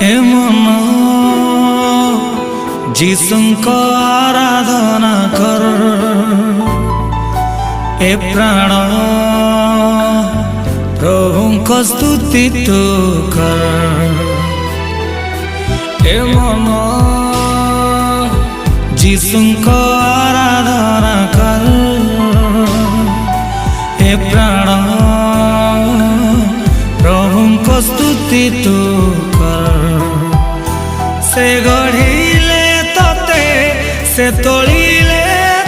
ए मन जीशुको आराधना कर, ए प्राण प्रभुको स्तुति तू कर। ए मन जीशुको आराधना कर, ए प्राण प्रभुको स्तुति तू कर। से गढ़िले तते से तोलिले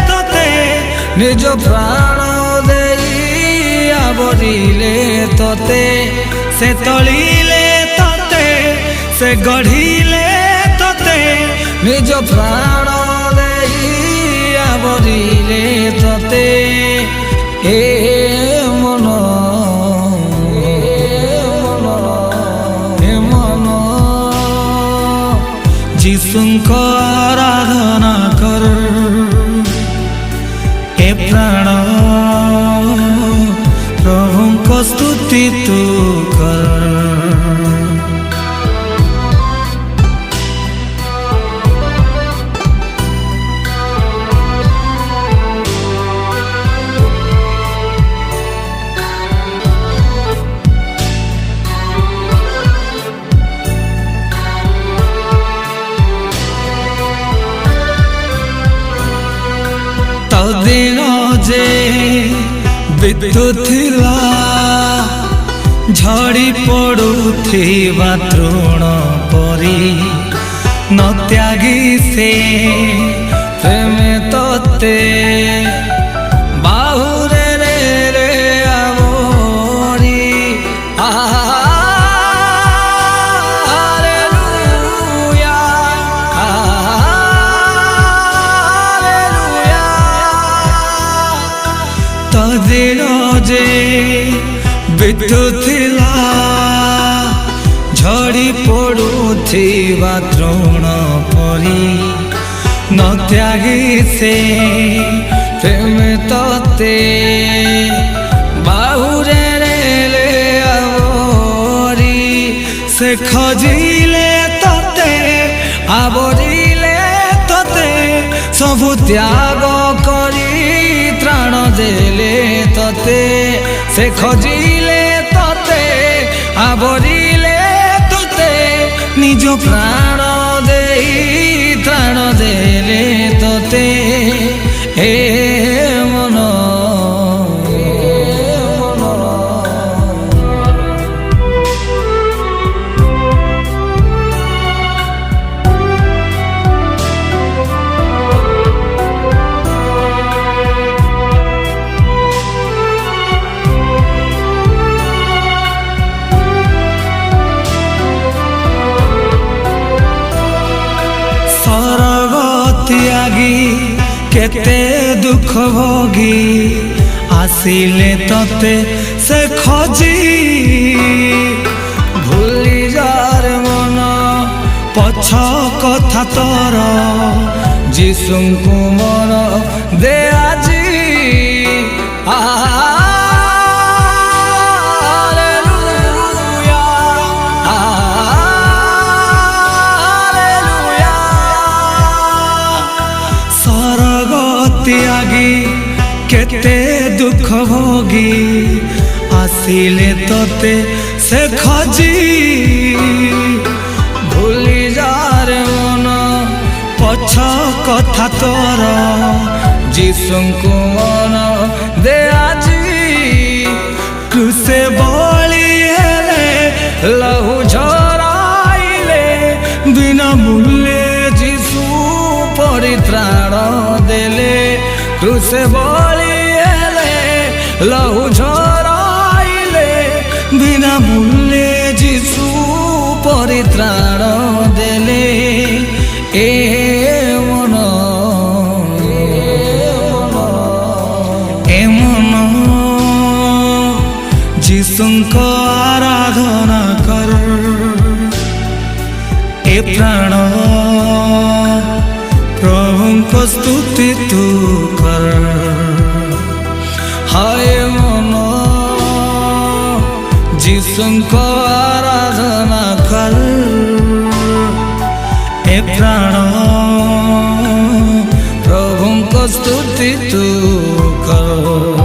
तते निज प्राण देई आवरिले तते। से तोलिले तते से गढ़िले तते निज प्राण देई आवरिले तते। ए मन जीशुको आराधना कर, ए प्राण प्रभुको स्तुति तू कर। दिन जे बितुथिला झड़ी पड़ुथिबा तृण परी, न त्यागी से प्रेम तते बाहुरे रे आवरी। दिन जे बितुथिला झड़ी पड़ुथिबा तृण परी, न त्यागी से प्रेम तते बाहुरे रे आवरी। से खजिले तते आवरिले तते सबु त्याग करी त्राण देले तते। से खजिले तते आवरिले तते निज प्राण देई त्राण देले तते। ए मन त्यागी केते दुख भोगी आसिले तते से खोजी। भूली जार मन पछ कथा तोर जीशुको मन दे आजी। त्यागी केते दुख भोगी आसिले तते से खोजी। भूली जार मन पछ कथा तोर जीशुको मन दे आजी। क्रूसे बलि हेले लहू झराइले बिना मूल्य जीशु परित्राण देले। क्रूसे बलि हेले लहू झराइले बिना मूल्य जीशु परित्राण देले। ए मन जीशुको आराधना कर, ए प्राण प्रभुको स्तुति तू कर। हाय मन जीशुको आराधना कर। ପ୍ରାଣ ପ୍ରଭୁଙ୍କ ସ୍ତୁତି ତୁ କର।